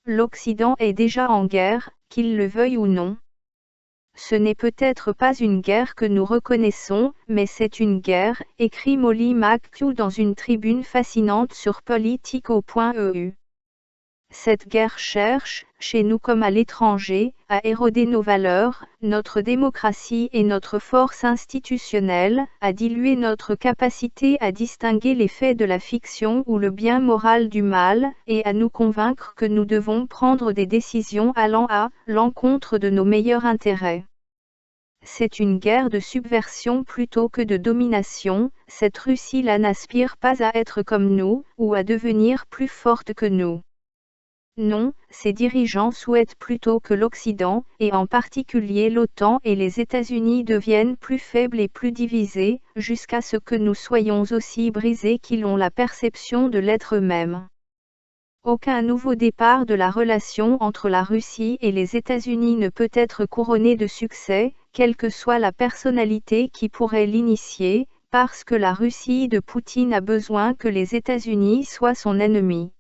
l'Occident est déjà en guerre, qu'il le veuille ou non. Ce n'est peut-être pas une guerre que nous reconnaissons, mais c'est une guerre, écrit Molly McHugh dans une tribune fascinante sur Politico.eu. Cette guerre cherche, chez nous comme à l'étranger, à éroder nos valeurs, notre démocratie et notre force institutionnelle, à diluer notre capacité à distinguer les faits de la fiction ou le bien moral du mal, et à nous convaincre que nous devons prendre des décisions allant à l'encontre de nos meilleurs intérêts. C'est une guerre de subversion plutôt que de domination. Cette Russie-là n'aspire pas à être comme nous, ou à devenir plus forte que nous. Non, ses dirigeants souhaitent plutôt que l'Occident, et en particulier l'OTAN et les États-Unis deviennent plus faibles et plus divisés, jusqu'à ce que nous soyons aussi brisés qu'ils ont la perception de l'être eux-mêmes. Aucun nouveau départ de la relation entre la Russie et les États-Unis ne peut être couronné de succès, quelle que soit la personnalité qui pourrait l'initier, parce que la Russie de Poutine a besoin que les États-Unis soient son ennemi.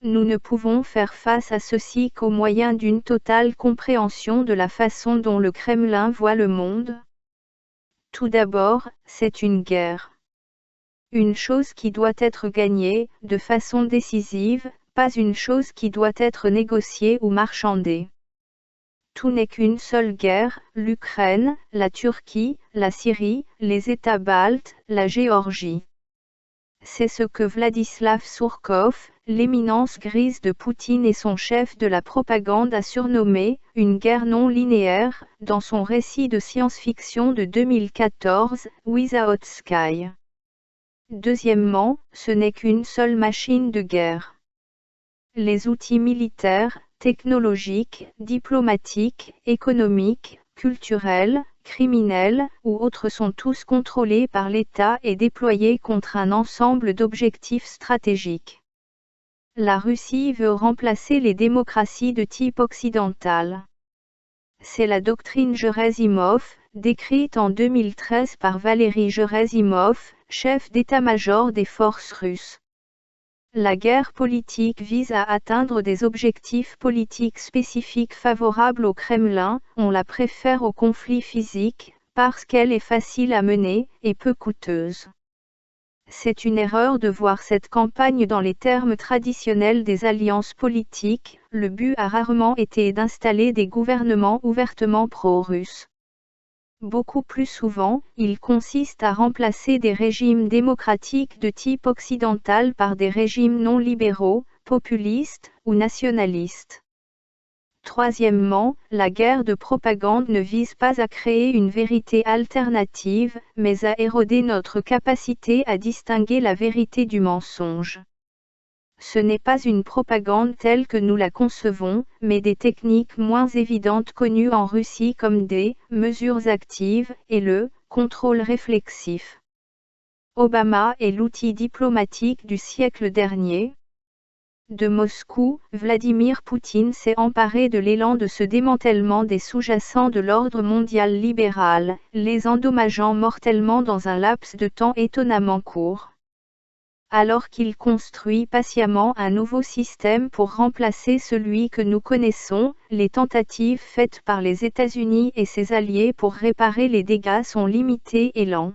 Nous ne pouvons faire face à ceci qu'au moyen d'une totale compréhension de la façon dont le Kremlin voit le monde. Tout d'abord, c'est une guerre. Une chose qui doit être gagnée, de façon décisive, pas une chose qui doit être négociée ou marchandée. Tout n'est qu'une seule guerre, l'Ukraine, la Turquie, la Syrie, les États baltes, la Géorgie. C'est ce que Vladislav Surkov, l'éminence grise de Poutine et son chef de la propagande a surnommé « une guerre non linéaire » dans son récit de science-fiction de 2014, Without Sky. Deuxièmement, ce n'est qu'une seule machine de guerre. Les outils militaires, technologiques, diplomatiques, économiques, culturels, criminels ou autres sont tous contrôlés par l'État et déployés contre un ensemble d'objectifs stratégiques. La Russie veut remplacer les démocraties de type occidental. C'est la doctrine Gerasimov, décrite en 2013 par Valery Gerasimov, chef d'état-major des forces russes. La guerre politique vise à atteindre des objectifs politiques spécifiques favorables au Kremlin, on la préfère au conflit physique, parce qu'elle est facile à mener, et peu coûteuse. C'est une erreur de voir cette campagne dans les termes traditionnels des alliances politiques, le but a rarement été d'installer des gouvernements ouvertement pro-russes. Beaucoup plus souvent, il consiste à remplacer des régimes démocratiques de type occidental par des régimes non libéraux, populistes ou nationalistes. Troisièmement, la guerre de propagande ne vise pas à créer une vérité alternative, mais à éroder notre capacité à distinguer la vérité du mensonge. Ce n'est pas une propagande telle que nous la concevons, mais des techniques moins évidentes connues en Russie comme des mesures actives et le contrôle réflexif. Obama est l'outil diplomatique du siècle dernier. De Moscou, Vladimir Poutine s'est emparé de l'élan de ce démantèlement des sous-jacents de l'ordre mondial libéral, les endommageant mortellement dans un laps de temps étonnamment court. Alors qu'il construit patiemment un nouveau système pour remplacer celui que nous connaissons, les tentatives faites par les États-Unis et ses alliés pour réparer les dégâts sont limitées et lents.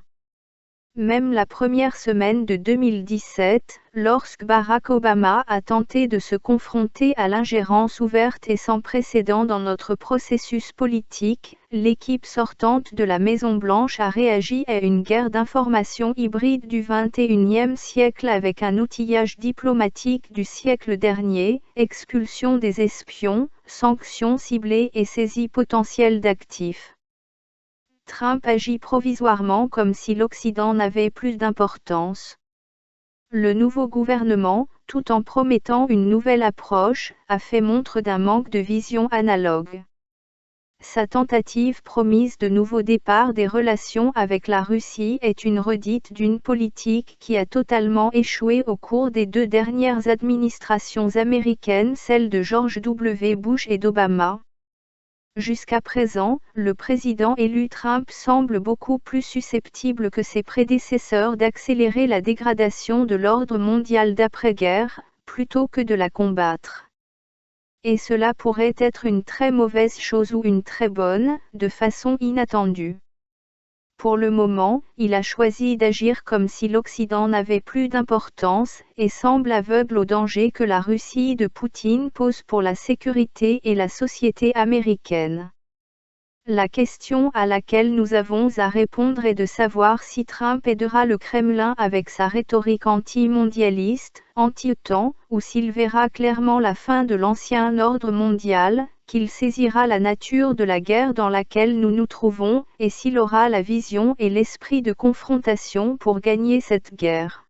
Même la première semaine de 2017, lorsque Barack Obama a tenté de se confronter à l'ingérence ouverte et sans précédent dans notre processus politique, l'équipe sortante de la Maison-Blanche a réagi à une guerre d'information hybride du XXIe siècle avec un outillage diplomatique du siècle dernier, expulsion des espions, sanctions ciblées et saisie potentielle d'actifs. Trump agit provisoirement comme si l'Occident n'avait plus d'importance. Le nouveau gouvernement, tout en promettant une nouvelle approche, a fait montre d'un manque de vision analogue. Sa tentative promise de nouveau départ des relations avec la Russie est une redite d'une politique qui a totalement échoué au cours des 2 dernières administrations américaines, celles de George W. Bush et d'Obama. Jusqu'à présent, le président élu Trump semble beaucoup plus susceptible que ses prédécesseurs d'accélérer la dégradation de l'ordre mondial d'après-guerre, plutôt que de la combattre. Et cela pourrait être une très mauvaise chose ou une très bonne, de façon inattendue. Pour le moment, il a choisi d'agir comme si l'Occident n'avait plus d'importance, et semble aveugle au danger que la Russie de Poutine pose pour la sécurité et la société américaine. La question à laquelle nous avons à répondre est de savoir si Trump aidera le Kremlin avec sa rhétorique anti-mondialiste, anti-OTAN, ou s'il verra clairement la fin de l'ancien ordre mondial, qu'il saisira la nature de la guerre dans laquelle nous nous trouvons, et s'il aura la vision et l'esprit de confrontation pour gagner cette guerre.